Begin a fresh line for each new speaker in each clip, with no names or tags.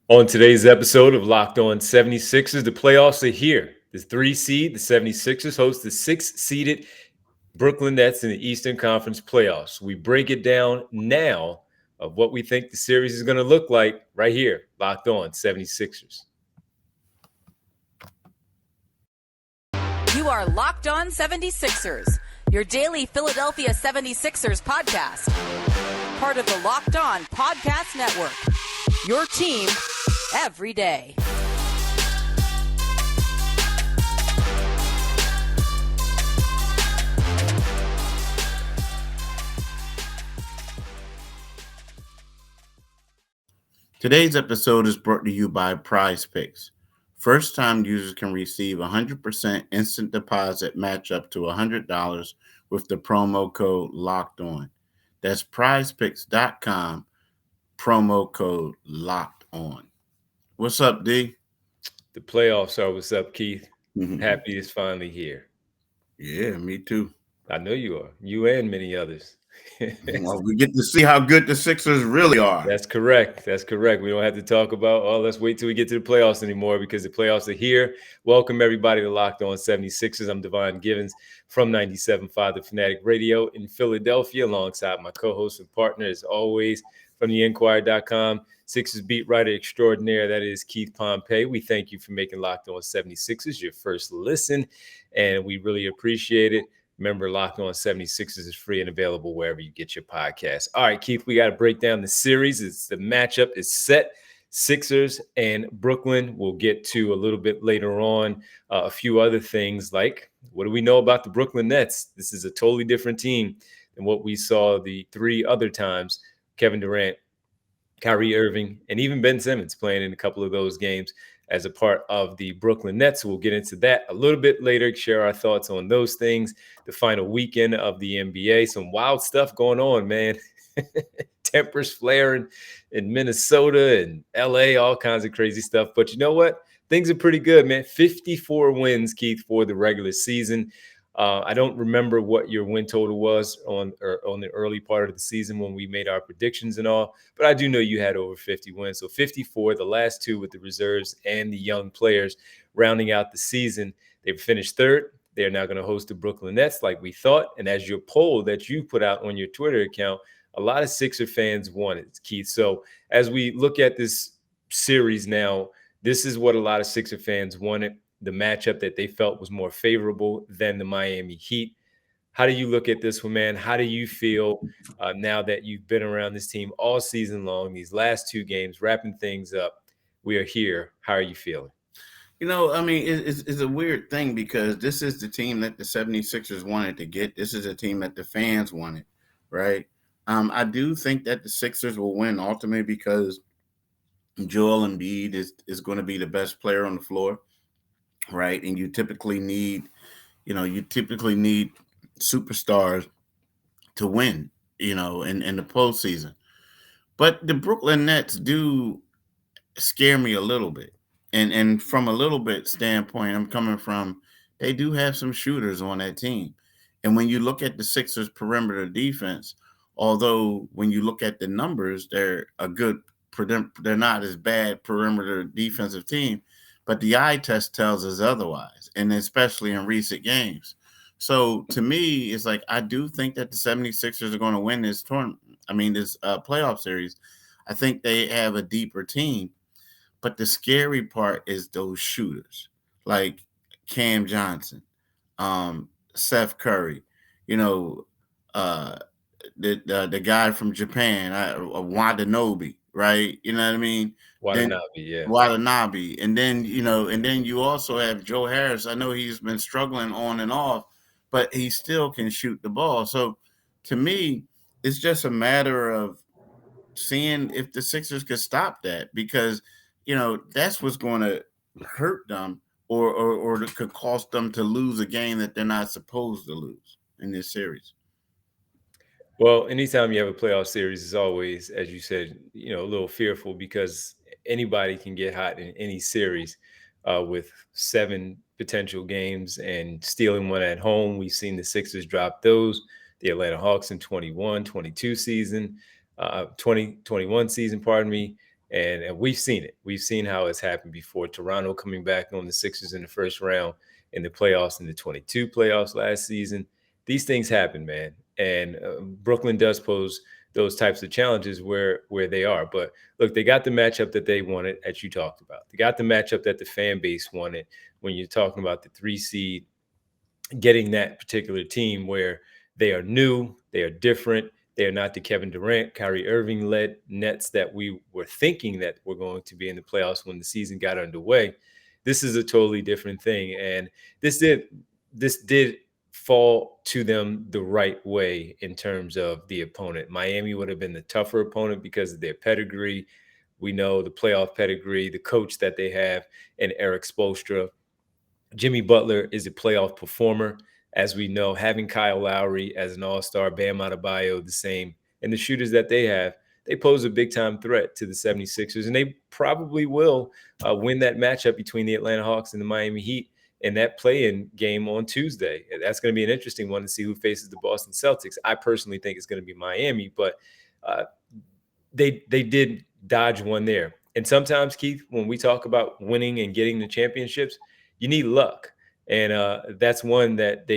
On today's episode of Locked On 76ers, the playoffs are here. The 3 seed, the 76ers, host the 6 seeded Brooklyn Nets in the Eastern Conference playoffs. We break it down now of what we think the series is going to look like right here, Locked On 76ers.
You are Locked On 76ers, your daily Philadelphia 76ers podcast. Part of the Locked On Podcast Network. Your team every day.
Today's episode is brought to you by Prize Picks. First-time users can receive 100% instant deposit match up to $100 with the promo code Locked On. That's prizepicks.com, promo code Locked On. What's up, D?
The playoffs are what's up, Keith.
Mm-hmm.
Happy it's finally here.
Yeah, me too.
I know you are. You and many others.
Well, we get to see how good the Sixers really are.
That's correct. That's correct. We don't have to talk about, let's wait till we get to the playoffs anymore because the playoffs are here. Welcome, everybody, to Locked On 76ers. I'm Devon Givens from 97.5 The Fanatic Radio in Philadelphia, alongside my co-host and partner, as always, from the Enquirer.com, Sixers beat writer extraordinaire, that is Keith Pompey. We thank you for making Locked On 76ers your first listen, and we really appreciate it. Remember, Locked On 76ers is free and available wherever you get your podcasts. All right, Keith, we got to break down the series. The matchup is set. Sixers and Brooklyn. We'll get to a little bit later on a few other things like, what do we know about the Brooklyn Nets? This is a totally different team than what we saw the 3 other times. Kevin Durant, Kyrie Irving, and even Ben Simmons playing in a couple of those games as a part of the Brooklyn Nets. We'll get into that a little bit later, share our thoughts on those things. The final weekend of the NBA, some wild stuff going on, man. Tempers flaring in Minnesota and LA, all kinds of crazy stuff. But you know what? Things are pretty good, man. 54 wins, Keith, for the regular season. I don't remember what your win total was on the early part of the season when we made our predictions and all, but I do know you had over 50 wins. So 54, the last 2 with the reserves and the young players rounding out the season. They've finished third. They're now going to host the Brooklyn Nets like we thought. And as your poll that you put out on your Twitter account, a lot of Sixer fans wanted, Keith. So as we look at this series now, this is what a lot of Sixer fans wanted. The matchup that they felt was more favorable than the Miami Heat. How do you look at this one, man? How do you feel now that you've been around this team all season long, these last 2 games, wrapping things up? We are here. How are you feeling?
You know, I mean, it's a weird thing because this is the team that the 76ers wanted to get. This is a team that the fans wanted, right? I do think that the Sixers will win ultimately because Joel Embiid is going to be the best player on the floor. Right. And you typically need superstars to win, in the postseason. But the Brooklyn Nets do scare me a little bit. And from a little bit standpoint, I'm coming from, they do have some shooters on that team. And when you look at the Sixers perimeter defense, although when you look at the numbers, they're not as bad perimeter defensive team. But the eye test tells us otherwise, and especially in recent games. So to me, it's like I do think that the 76ers are going to win this tournament. This playoff series. I think they have a deeper team. But the scary part is those shooters like Cam Johnson, Seth Curry, the guy from Japan, Watanabe, right? You know what I mean? Watanabe. And then you also have Joe Harris. I know he's been struggling on and off, but he still can shoot the ball. So to me, it's just a matter of seeing if the Sixers could stop that because, that's what's going to hurt them or it could cost them to lose a game that they're not supposed to lose in this series.
Well, anytime you have a playoff series, it's always, as you said, a little fearful because anybody can get hot in any series with 7 potential games and stealing one at home. We've seen the Sixers drop those. The Atlanta Hawks in 21 season, pardon me. And we've seen it. We've seen how it's happened before. Toronto coming back on the Sixers in the first round in the playoffs, in the 22 playoffs last season. These things happen, man. And Brooklyn does pose those types of challenges where they are. But look, they got the matchup that they wanted, as you talked about. They got the matchup that the fan base wanted when you're talking about the 3 seed getting that particular team where they are new, they are different. They are not the Kevin Durant, Kyrie Irving led Nets that we were thinking that were going to be in the playoffs when the season got underway. This is a totally different thing, and this did fall to them the right way in terms of the opponent. Miami would have been the tougher opponent because of their pedigree. We know the playoff pedigree, the coach that they have, and Eric Spoelstra. Jimmy Butler is a playoff performer, as we know. Having Kyle Lowry as an all-star, Bam Adebayo the same, and the shooters that they pose a big-time threat to the 76ers, and they probably will win that matchup between the Atlanta Hawks and the Miami Heat in that play-in game on Tuesday. That's going to be an interesting one to see who faces the Boston Celtics. I personally think it's going to be Miami, but uh, they did dodge one there. And sometimes, Keith, when we talk about winning and getting the championships, you need luck, and that's one that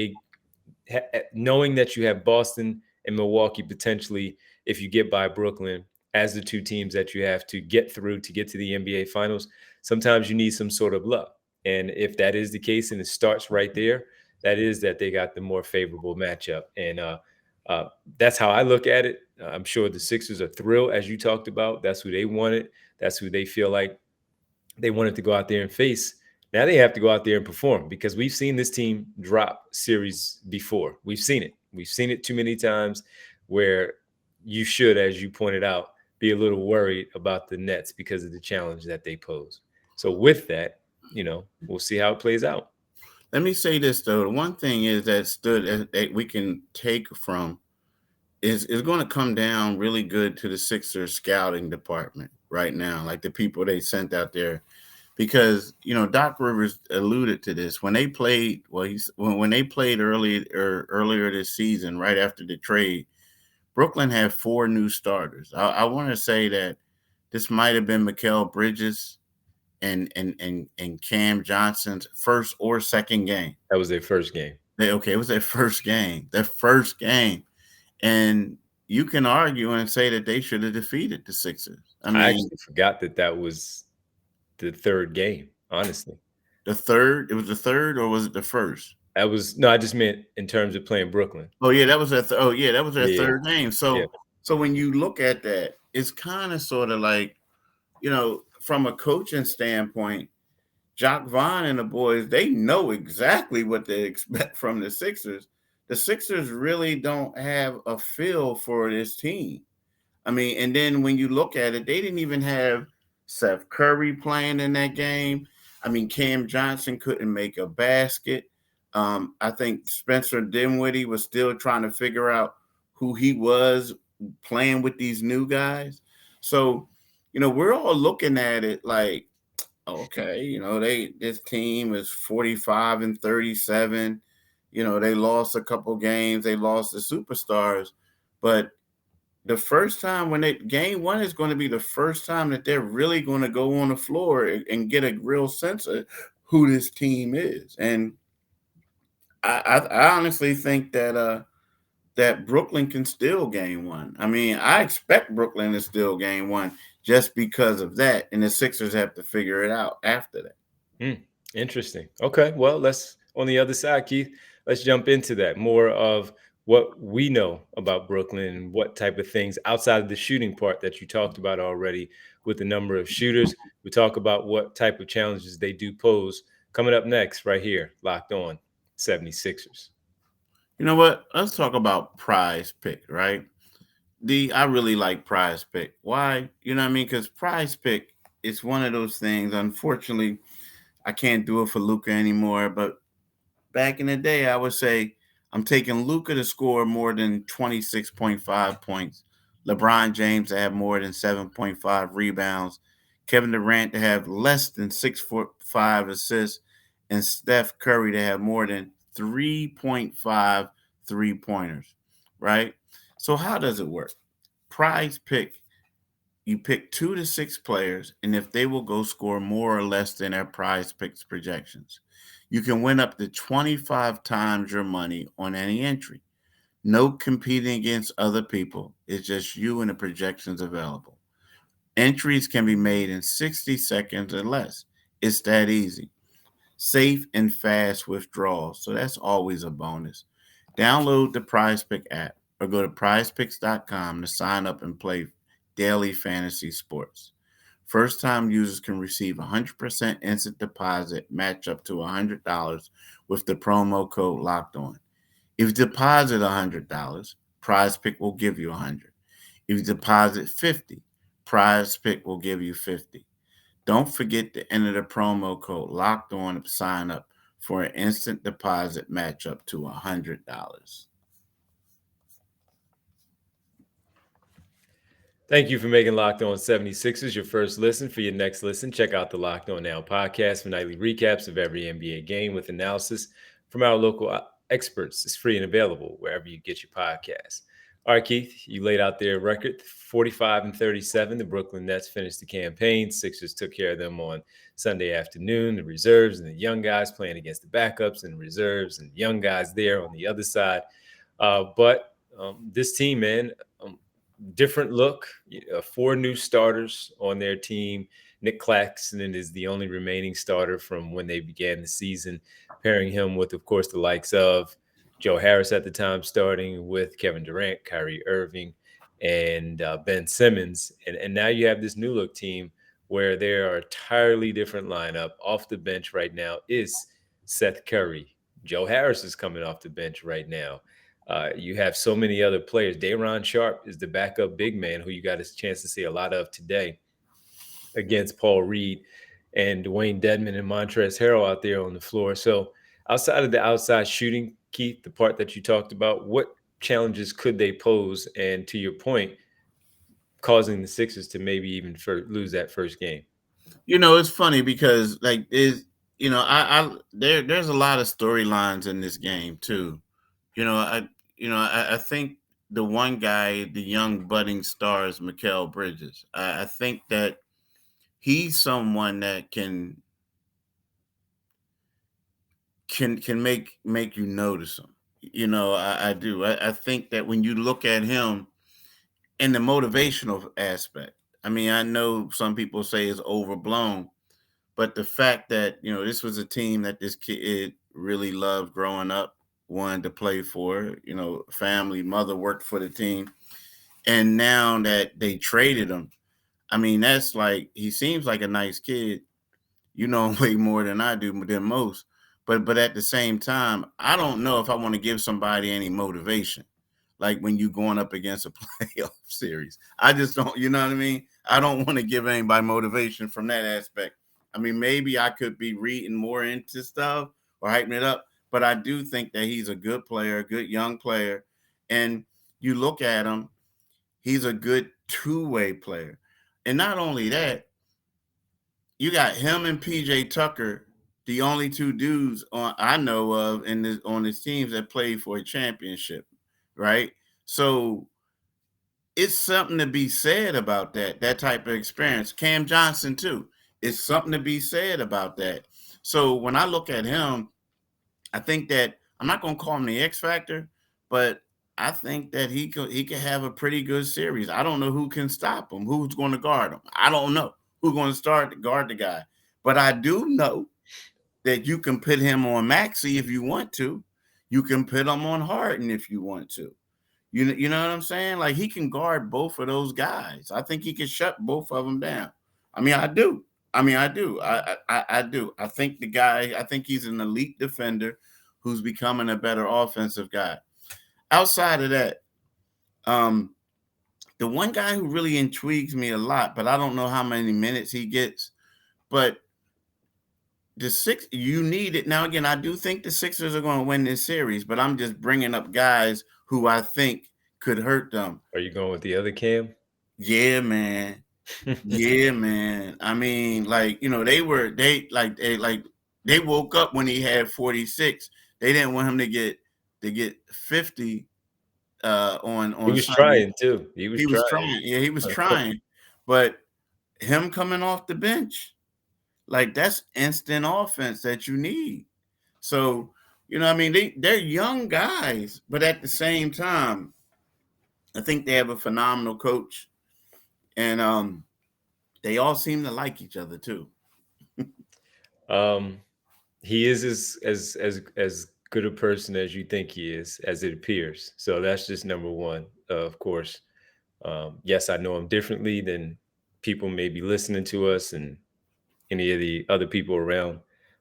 knowing that you have Boston and Milwaukee potentially, if you get by Brooklyn, as the two teams that you have to get through to get to the NBA Finals. Sometimes you need some sort of luck, and if that is the case, and it starts right there, that is that they got the more favorable matchup, and uh, that's how I look at it. I'm sure the Sixers are thrilled, as you talked about. That's who they wanted. That's who they feel like they wanted to go out there and face. Now they have to go out there and perform because we've seen this team drop series before. We've seen it. We've seen it too many times where you should, as you pointed out, be a little worried about the Nets because of the challenge that they pose. So with that, we'll see how it plays out.
Let me say this though. The one thing is that we can take from is going to come down really good to the Sixers scouting department right now, like the people they sent out there, because Doc Rivers alluded to this when they played. Well, when they played earlier this season, right after the trade, Brooklyn had 4 new starters. I want to say that this might have been Mikal Bridges and Cam Johnson's first or second game.
That was their first game.
It was their first game. Their first game. And you can argue and say that they should have defeated the Sixers.
I actually forgot that was the third game, honestly.
The third? It was the third, or was it the first?
No, I just meant in terms of playing Brooklyn.
Oh yeah, that was their third game. So when you look at that, it's kind of sort of like, from a coaching standpoint, Jacques Vaughn and the boys, they know exactly what they expect from the Sixers. The Sixers really don't have a feel for this team. I mean, and then when you look at it, they didn't even have Seth Curry playing in that game. I mean, Cam Johnson couldn't make a basket. I think Spencer Dinwiddie was still trying to figure out who he was playing with these new guys. So, we're all looking at it like, okay, this team is 45-37. They lost a couple games. They lost the superstars, but the first time game 1 is going to be the first time that they're really going to go on the floor and get a real sense of who this team is. And I honestly think that that Brooklyn can steal game 1. I mean, I expect Brooklyn to steal game 1 just because of that, and the Sixers have to figure it out after that.
Interesting. Okay, well, on the other side, Keith, let's jump into that. More of what we know about Brooklyn and what type of things outside of the shooting part that you talked about already with the number of shooters. We talk about what type of challenges they do pose. Coming up next, right here, Locked On 76ers.
You know what? Let's talk about Prize Pick, right? I really like Prize Pick. Why? You know what I mean? Because Prize Pick is one of those things. Unfortunately, I can't do it for Luka anymore. But back in the day, I would say I'm taking Luka to score more than 26.5 points, LeBron James to have more than 7.5 rebounds, Kevin Durant to have less than 6.5 assists, and Steph Curry to have more than 3.5 3-pointers, right? So how does it work? Prize Pick, You pick 2 to 6 players, and if they will go score more or less than their prize picks projections, you can win up to 25 times your money on any entry. No competing against other people. It's just you and the projections available. Entries can be made in 60 seconds or less. It's that easy. Safe and fast withdrawals. So that's always a bonus. Download the Prize Pick app or go to prizepicks.com to sign up and play daily fantasy sports. First time users can receive 100% instant deposit match up to $100 with the promo code locked on. If you deposit $100, Prize Pick will give you 100. If you deposit 50, Prize Pick will give you 50. Don't forget to enter the promo code locked on to sign up for an instant deposit match up to $100.
Thank you for making Locked On 76ers your first listen. For your next listen, check out the Locked On Now podcast for nightly recaps of every NBA game with analysis from our local experts. It's free and available wherever you get your podcasts. All right, Keith, you laid out their record, 45-37. The Brooklyn Nets finished the campaign. Sixers took care of them on Sunday afternoon. The reserves and the young guys playing against the backups and the reserves and young guys there on the other side. But this team, man, different look. 4 new starters on their team. Nick Claxton is the only remaining starter from when they began the season, pairing him with, of course, the likes of Joe Harris at the time, starting with Kevin Durant, Kyrie Irving, and Ben Simmons. And now you have this new look team where there are entirely different lineup. Off the bench right now is Seth Curry. Joe Harris is coming off the bench right now. You have so many other players. Day'Ron Sharp is the backup big man who you got a chance to see a lot of today against Paul Reed and Dwayne Dedmon and Montrezl Harrell out there on the floor. So outside of the outside shooting, Keith, the part that you talked about, what challenges could they pose? And to your point, causing the Sixers to maybe even lose that first game?
It's funny because there's a lot of storylines in this game too. I think the one guy, the young budding star, is Mikal Bridges. I think that he's someone that can make you notice him. I do. I think that when you look at him in the motivational aspect, I mean, I know some people say it's overblown, but the fact that, this was a team that this kid really loved growing up, wanted to play for, family, mother worked for the team. And now that they traded him, I mean, that's like, he seems like a nice kid, way more than I do, than most. But at the same time, I don't know if I want to give somebody any motivation. Like when you going up against a playoff series, I just don't, you know what I mean? I don't want to give anybody motivation from that aspect. I mean, maybe I could be reading more into stuff or hyping it up, but I do think that he's a good player, a good young player. And you look at him, he's a good two-way player. And not only that, you got him and PJ Tucker, the only 2 dudes I know of on his teams that played for a championship, right? So it's something to be said about that type of experience. Cam Johnson too. It's something to be said about that. So when I look at him, I think that I'm not going to call him the X factor, but I think that he could have a pretty good series. I don't know who can stop him, who's going to guard him. I don't know who's going to start to guard the guy, but I do know that you can put him on Maxey if you want to. You can put him on Harden if you want to. You know what I'm saying? Like, he can guard both of those guys. I think he can shut both of them down. I mean, I do. I do. I think I think he's an elite defender who's becoming a better offensive guy. Outside of that, the one guy who really intrigues me a lot, but I don't know how many minutes he gets, but you need it. Now, again, I do think the Sixers are going to win this series, but I'm just bringing up guys who I think could hurt them.
Are you going with the other Cam?
Yeah, man. Yeah, man. I mean, like, they woke up when he had 46. They didn't want him to get 50 on
he was
Sunday.
trying too.
He was trying. Yeah, he was trying. But him coming off the bench, like that's instant offense that you need. So, I mean, they're young guys, but at the same time, I think they have a phenomenal coach, and they all seem to like each other too.
He is as good a person as you think he is, as it appears. So that's just number one. Of course, yes, I know him differently than people may be listening to us and any of the other people around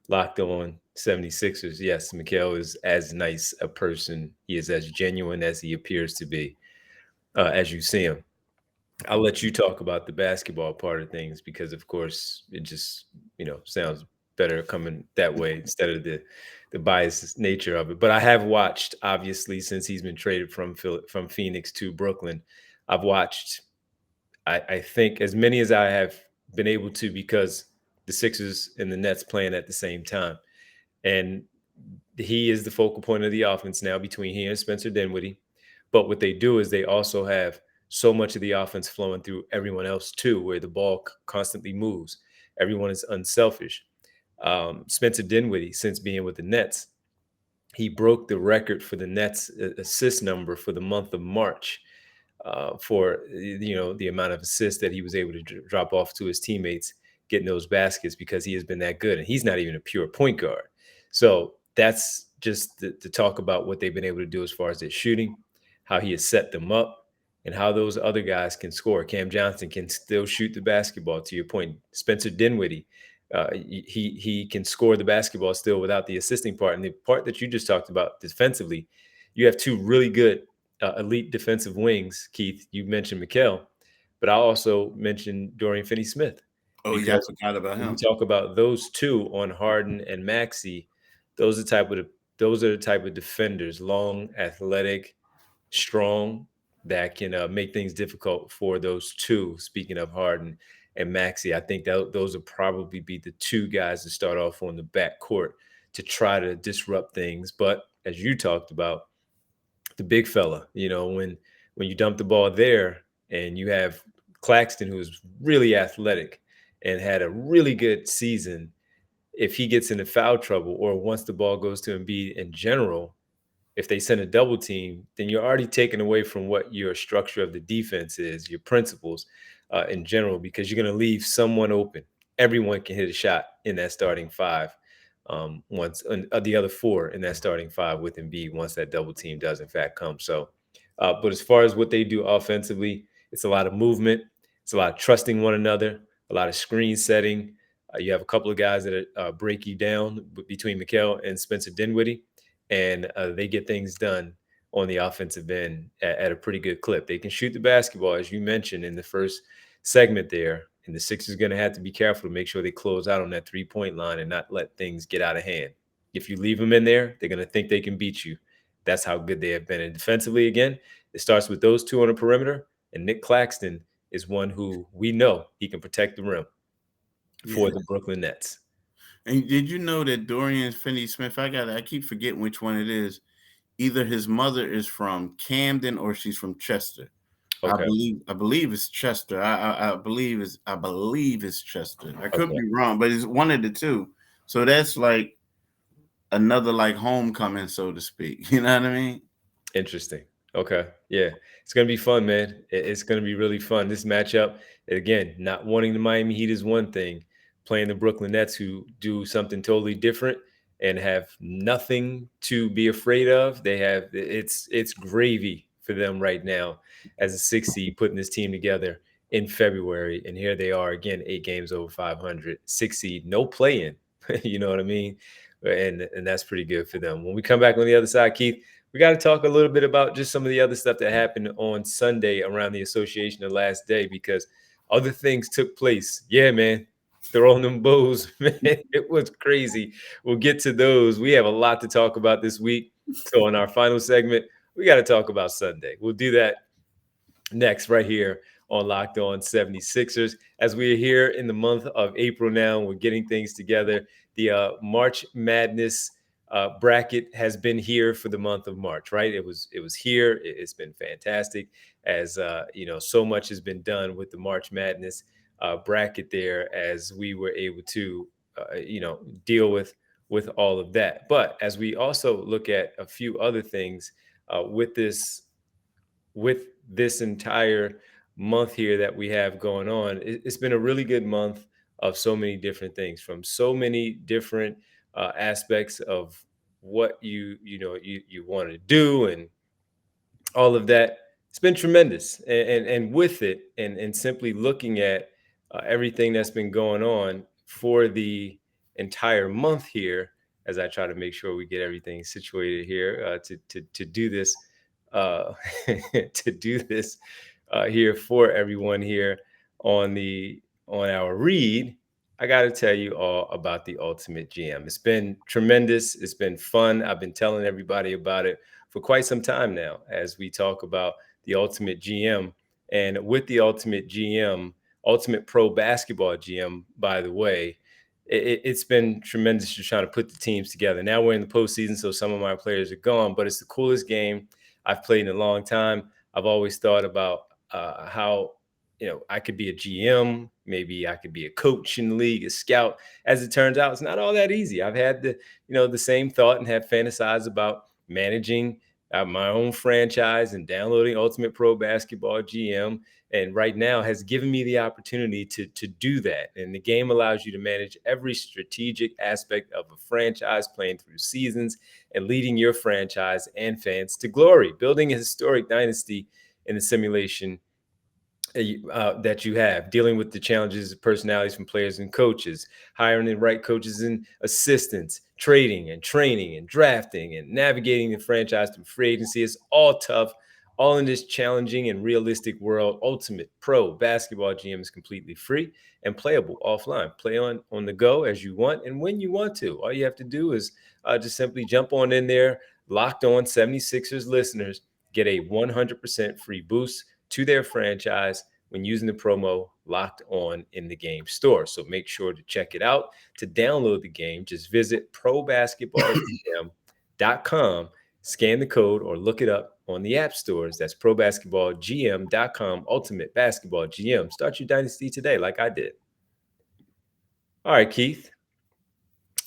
Locked On 76ers. Yes, Mikhail is as nice a person. He is as genuine as he appears to be, as you see him. I'll let you talk about the basketball part of things because, of course, it just sounds better coming that way instead of the biased nature of it. But I have watched, obviously, since he's been traded from Phoenix to Brooklyn. I've watched, I think, as many as I have been able to because the Sixers and the Nets playing at the same time, and he is the focal point of the offense now between he and Spencer Dinwiddie. But what they do is they also have so much of the offense flowing through everyone else too, where the ball constantly moves. Everyone is unselfish. Spencer Dinwiddie, since being with the Nets, he broke the record for the Nets assist number for the month of March, for the amount of assists that he was able to drop off to his teammates getting those baskets because he has been that good, and he's not even a pure point guard. So that's just to talk about what they've been able to do as far as their shooting, how he has set them up, and how those other guys can score. Cam Johnson can still shoot the basketball, to your point. Spencer Dinwiddie, he can score the basketball still without the assisting part. And the part that you just talked about defensively, you have two really good elite defensive wings. Keith, you mentioned Mikal, but I also mentioned Dorian Finney-Smith.
Oh yeah, I
Because
forgot about
when we
him.
talk about those two on Harden and Maxey, those are the type of defenders, long, athletic, strong, that can make things difficult for those two. Speaking of Harden and Maxey, I think that those will probably be the two guys to start off on the back court to try to disrupt things. But as you talked about, the big fella, when you dump the ball there and you have Claxton, who's really athletic and had a really good season, if he gets into foul trouble or once the ball goes to Embiid in general, if they send a double team, then you're already taking away from what your structure of the defense is, your principles in general, because you're going to leave someone open. Everyone can hit a shot in that starting five. Once the other four in that starting five with Embiid, once that double team does in fact come. So, but as far as what they do offensively, it's a lot of movement. It's a lot of trusting one another, a lot of screen setting. You have a couple of guys that break you down between Mikal and Spencer Dinwiddie, and they get things done on the offensive end at a pretty good clip. They can shoot the basketball, as you mentioned in the first segment there, and the Sixers are going to have to be careful to make sure they close out on that three-point line and not let things get out of hand. If you leave them in there, they're going to think they can beat you. That's how good they have been. And defensively, again, it starts with those two on the perimeter, and Nick Claxton is one who we know he can protect the rim for the Brooklyn Nets.
And did you know that Dorian Finney-Smith? I keep forgetting which one it is. Either his mother is from Camden or she's from Chester.
Okay.
I believe it's Chester. I believe it's Chester. I could be wrong, but it's one of the two. So that's like another like homecoming, so to speak. You know what I mean?
Interesting. Okay. Yeah. It's going to be fun, man. It's going to be really fun. This matchup, again, not wanting the Miami Heat is one thing. Playing the Brooklyn Nets, who do something totally different and have nothing to be afraid of. It's gravy for them right now as a 6 seed putting this team together in February. And here they are again, 8 games over 500, 6 seed, no play-in. You know what I mean? And that's pretty good for them. When we come back on the other side, Keith, we got to talk a little bit about just some of the other stuff that happened on Sunday around the association the last day, because other things took place. Yeah, man. Throwing them bows, man. It was crazy. We'll get to those. We have a lot to talk about this week. So in our final segment, we got to talk about Sunday. We'll do that next right here on Locked On 76ers. As we are here in the month of April now, we're getting things together. The March Madness bracket has been here for the month of March, right? It was here. It's been fantastic. as so much has been done with the March Madness bracket there, as we were able to deal with all of that. But as we also look at a few other things with this entire month here that we have going on, it's been a really good month of so many different things, from so many different aspects of what you want to do and all of that. It's been tremendous, and with it, and simply looking at everything that's been going on for the entire month here, as I try to make sure we get everything situated here to do this, uh, to do this here for everyone here on our read. I got to tell you all about the Ultimate GM. It's been tremendous. It's been fun. I've been telling everybody about it for quite some time now, as we talk about the Ultimate GM. And with the Ultimate GM, Ultimate Pro Basketball GM, by the way, it's been tremendous just trying to put the teams together. Now we're in the postseason, so some of my players are gone, but it's the coolest game I've played in a long time. I've always thought about how I could be a GM, maybe I could be a coach in the league, a scout. As it turns out, it's not all that easy. I've had the same thought and have fantasized about managing my own franchise and downloading Ultimate Pro Basketball GM. And right now has given me the opportunity to do that. And the game allows you to manage every strategic aspect of a franchise, playing through seasons and leading your franchise and fans to glory, building a historic dynasty in the simulation that you have, dealing with the challenges of personalities from players and coaches, hiring the right coaches and assistants, trading and training and drafting and navigating the franchise through free agency. It's all tough, all in this challenging and realistic world. Ultimate Pro Basketball GM is completely free and playable offline. Play on the go as you want and when you want to. All you have to do is just simply jump on in there. Locked On 76ers listeners get a 100% free boost to their franchise when using the promo Locked On in the game store. So make sure to check it out. To download the game, just visit probasketballgm.com, scan the code, or look it up on the app stores. That's probasketballgm.com, Ultimate Basketball GM. Start your dynasty today like I did. All right, Keith,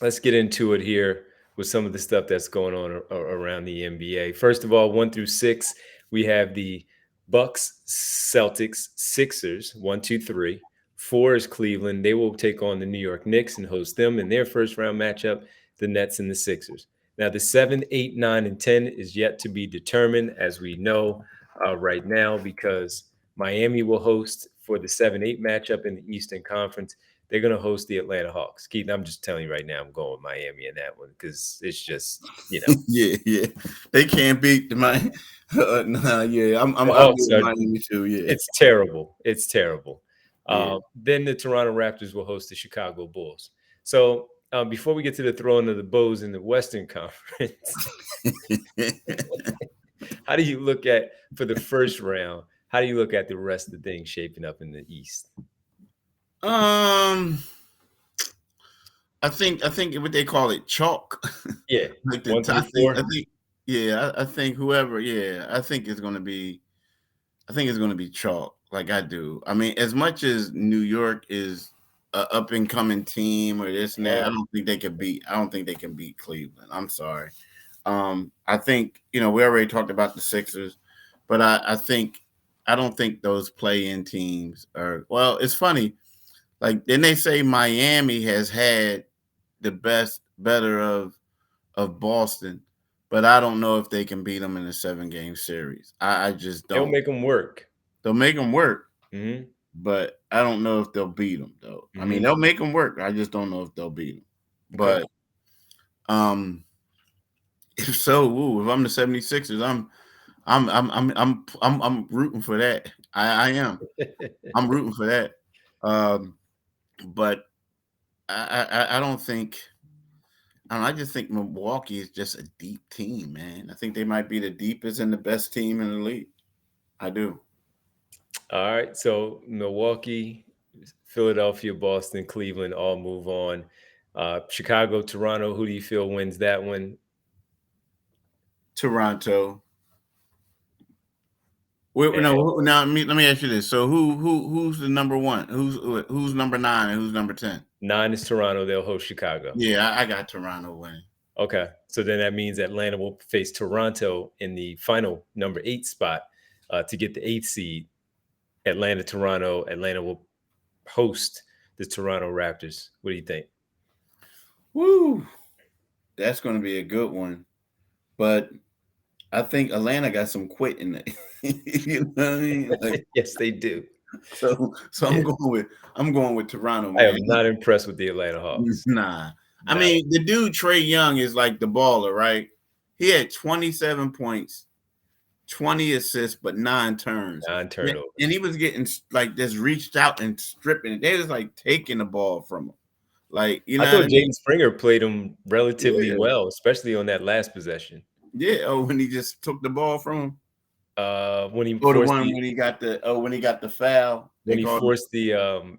let's get into it here with some of the stuff that's going on around the NBA. First of all, 1 through 6, we have the Bucks, Celtics, Sixers, 1, 2, 3. 4 is Cleveland. They will take on the New York Knicks and host them in their first round matchup, the Nets and the Sixers. Now, the 7, 8, 9, and 10 is yet to be determined, as we know right now, because Miami will host for the 7-8 matchup in the Eastern Conference. They're going to host the Atlanta Hawks. Keith, I'm just telling you right now, I'm going with Miami in that one because it's just,
yeah. They can't beat the Miami. Yeah, I'm Miami too. Yeah,
it's terrible. It's terrible. Yeah. Then the Toronto Raptors will host the Chicago Bulls. So before we get to the throwing of the bows in the Western Conference, how do you look at, for the first round, how do you look at the rest of the things shaping up in the East?
I think what they call it chalk.
Yeah,
like the
1 through 4.
I think whoever. Yeah, I think it's going to be chalk. Like I do. I mean, as much as New York is an up and coming team or this and that, I don't think they can beat Cleveland. I'm sorry. I think we already talked about the Sixers, but I don't think those play-in teams are. Well, it's funny. Like then they say Miami has had the better of Boston, but I don't know if they can beat them in a 7-game series. I just don't.
They'll make them work.
They'll make them work,
mm-hmm.
But I don't know if they'll beat them though. Mm-hmm. I mean, they'll make them work. I just don't know if they'll beat them. Okay. But if so, if I'm the 76ers, I'm rooting for that. I am. I'm rooting for that. But I don't think. I just think Milwaukee is just a deep team, man. I think they might be the deepest and the best team in the league. I do.
All right. So Milwaukee, Philadelphia, Boston, Cleveland all move on. Chicago, Toronto, who do you feel wins that one?
Toronto. Wait,
And
no. Now, let me ask you this. So, who's the number one? Who's number 9 and who's number 10?
9 is Toronto. They'll host Chicago.
Yeah, I got Toronto winning.
Okay. So then that means Atlanta will face Toronto in the final number 8 spot to get the 8th seed. Atlanta, Toronto. Atlanta will host the Toronto Raptors. What do you think?
Woo, that's going to be a good one. But I think Atlanta got some quit in it. You know what I mean? Like,
Yes, they do.
so
Yeah.
I'm going with Toronto,
I am
man.
not impressed with the Atlanta Hawks.
Nah. I
Not
mean, the dude Trae Young is like the baller, right? He had 27 points, 20 assists, but 9 turns.
9
And
turnovers.
he was getting like just reached out and stripping it. They was like taking the ball from him. Like, you
I
know what I
thought
mean?
Jaden Springer played him relatively
Yeah.
well, especially on that last possession.
Yeah. Oh, when he just took the ball from him.
When he
Or the
forced
one when he got the foul. They called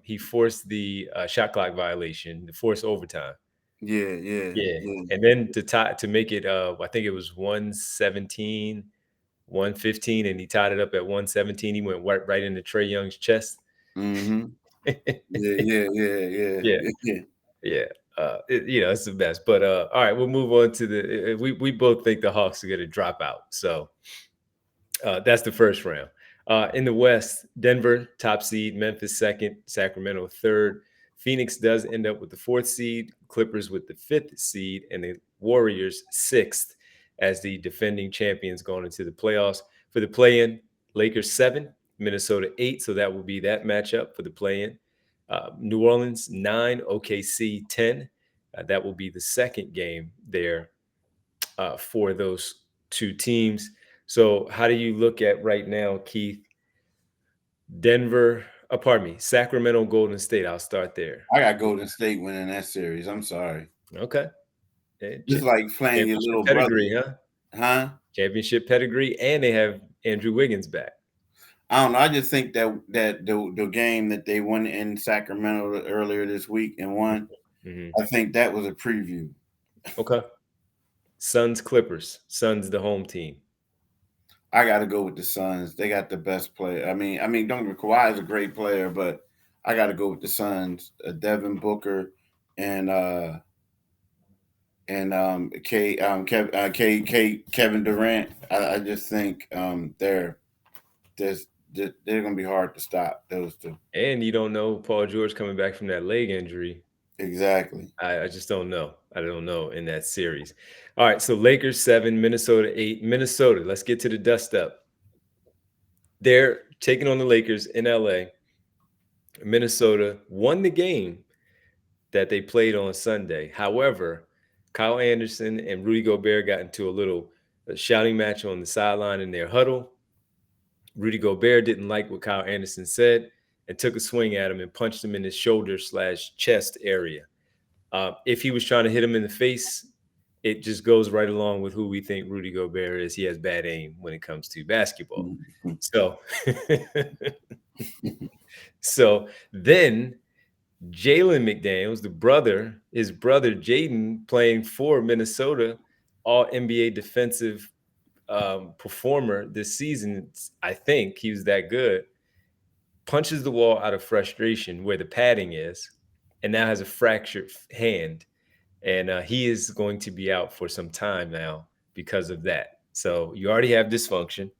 he forced the shot clock violation, the forced overtime. Yeah,
yeah.
and then to make it, I think it was 117, 115, and he tied it up at 117. He went right into Trae Young's chest.
Mm-hmm. Yeah.
Yeah, yeah. It's the best. But all right, we'll move on to we both think the Hawks are going to drop out. So that's the first round. In the West, Denver, top seed, Memphis, second, Sacramento, third. Phoenix does end up with the 4th seed, Clippers with the 5th seed, and the Warriors 6th as the defending champions going into the playoffs. For the play-in, Lakers 7, Minnesota 8, so that will be that matchup for the play-in. New Orleans 9, OKC 10. That will be the second game there for those two teams. So how do you look at right now, Keith? Sacramento, Golden State. I'll start there.
I got Golden State winning that series. I'm sorry.
Okay.
Just like playing your
Championship
little brother.
pedigree, huh?
Huh?
Championship pedigree, and they have Andrew Wiggins back.
I don't know. I just think that the game that they won in Sacramento earlier this week and won, I think that was a preview.
Okay. Suns, Clippers. Suns, the home team.
I got to go with the Suns. They got the best player. I mean, don't get Kawhi is a great player, but I got to go with the Suns. Devin Booker and Kevin Durant. I just think they're going to be hard to stop, those two.
And you don't know Paul George coming back from that leg injury.
Exactly.
I just don't know. I don't know in that series. All right, so Lakers 7, Minnesota 8. Minnesota, let's get to the dust up. They're taking on the Lakers in LA. Minnesota won the game that they played on Sunday. However, Kyle Anderson and Rudy Gobert got into a shouting match on the sideline in their huddle. Rudy Gobert didn't like what Kyle Anderson said and took a swing at him and punched him in his shoulder/chest area. If he was trying to hit him in the face, it just goes right along with who we think Rudy Gobert is. He has bad aim when it comes to basketball. So then Jalen McDaniels, his brother Jaden, playing for Minnesota, all NBA defensive performer this season. I think he was that good. Punches the wall out of frustration where the padding is, and now has a fractured hand. And he is going to be out for some time now because of that. So you already have dysfunction.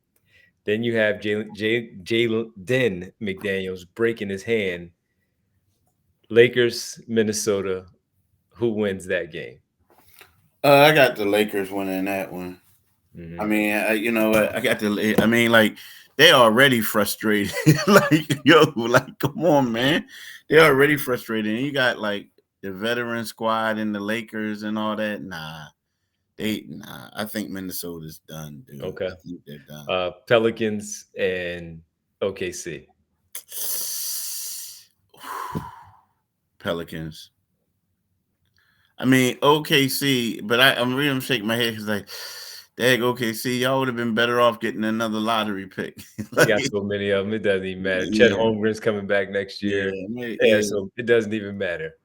Then you have Jalen McDaniels breaking his hand. Lakers, Minnesota. Who wins that game?
I got the Lakers winning that one.
Mm-hmm.
I mean, I mean, like, they already frustrated. Come on, man. They're already frustrated. And you got like the veteran squad and the Lakers and all that. I think Minnesota's done, dude.
Okay.
I think they're done.
Pelicans and OKC.
Pelicans. I mean, OKC, but I'm really shaking my head because, like, dang, OKC, y'all would have been better off getting another lottery pick.
We got so many of them. It doesn't even matter. Chet Holmgren's coming back next year. So it doesn't even matter.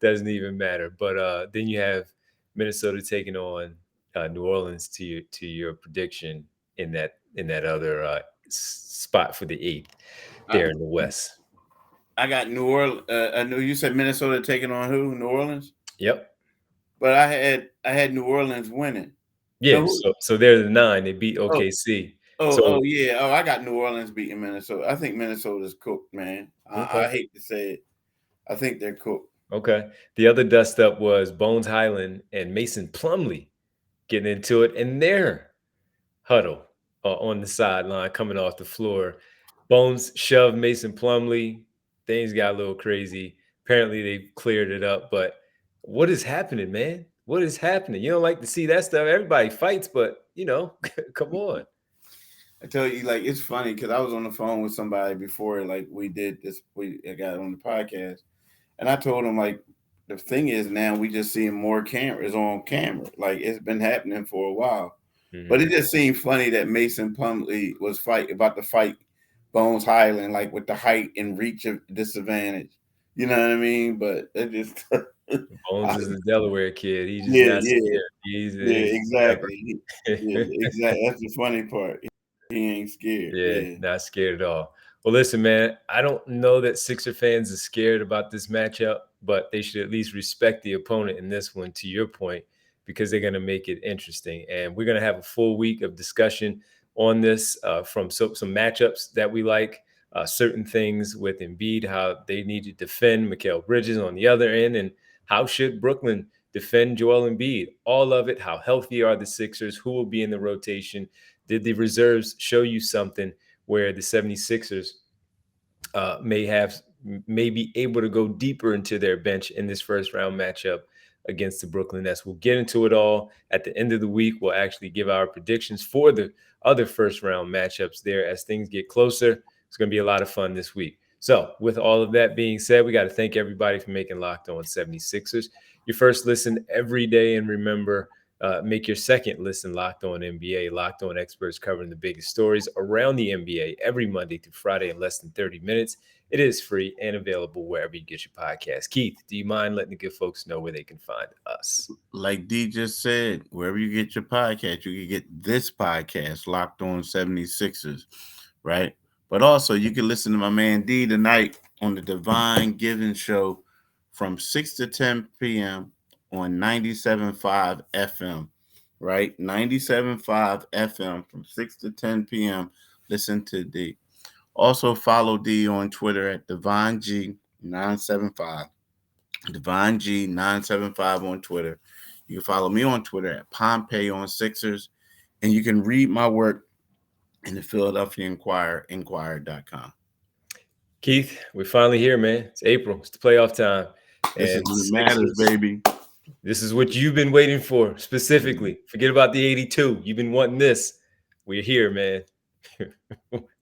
But then you have Minnesota taking on New Orleans to your prediction in that other spot for the 8th there in the West.
I got New Orleans. I know you said Minnesota taking on who? New Orleans.
Yep.
But I had New Orleans winning.
Yeah. So they're the 9. They beat
Oh,
OKC.
yeah. Oh, I got New Orleans beating Minnesota. I think Minnesota's cooked, man.
Okay.
I hate to say it. I think they're cooked.
Okay. The other dust up was Bones Highland and Mason Plumlee getting into it in their huddle on the sideline coming off the floor. Bones shoved Mason Plumlee. Things got a little crazy. Apparently they cleared it up, but what is happening, man? What is happening? You don't like to see that stuff. Everybody fights, but come on.
I tell you, like, it's funny because I was on the phone with somebody before, like, we got on the podcast, and I told him, like, the thing is now we just seeing more cameras on camera. Like, it's been happening for a while. Mm-hmm. But it just seemed funny that Mason Plumlee was about to fight Bones Highland, like, with the height and reach of disadvantage. You know what I mean? But it just
Bones is the Delaware kid. He's just not scared. He's
exactly. Exactly. That's the funny part. He ain't scared.
Yeah, not scared at all. Well, listen, man, I don't know that Sixer fans are scared about this matchup, but they should at least respect the opponent in this one, to your point, because they're going to make it interesting. And we're going to have a full week of discussion on this from some matchups that we like, certain things with Embiid, how they need to defend Mikal Bridges on the other end, and how should Brooklyn defend Joel Embiid. All of it, how healthy are the Sixers, who will be in the rotation. Did the reserves show you something where the 76ers may be able to go deeper into their bench in this first round matchup against the Brooklyn Nets? We'll get into it all at the end of the week. We'll actually give our predictions for the other first round matchups there as things get closer. It's going to be a lot of fun this week. So with all of that being said, we got to thank everybody for making Locked On 76ers your first listen every day. And remember, make your second listen Locked On NBA. Locked On experts covering the biggest stories around the NBA every Monday through Friday in less than 30 minutes. It is free and available wherever you get your podcast. Keith, do you mind letting the good folks know where they can find us?
Like D just said, wherever you get your podcast, you can get this podcast, Locked On 76ers, right? But also you can listen to my man D tonight on the Devon Givens Show from 6 to 10 p.m. on 97.5 FM, right? 97.5 FM from 6 to 10 p.m. Listen to D. Also follow D on Twitter at DevonG975. DevonG975 on Twitter. You can follow me on Twitter at Pompey on Sixers. And you can read my work in the Philadelphia Inquirer, inquirer.com.
Keith, we're finally here, man. It's April. It's the playoff time.
This is what matters, baby.
This is what you've been waiting for specifically. Forget about the 82. You've been wanting this. We're here, man.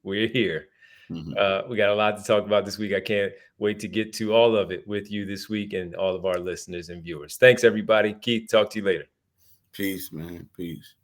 We're here. Mm-hmm. We got a lot to talk about this week. I can't wait to get to all of it with you this week and all of our listeners and viewers. Thanks, everybody. Keith, talk to you later.
Peace, man. Peace.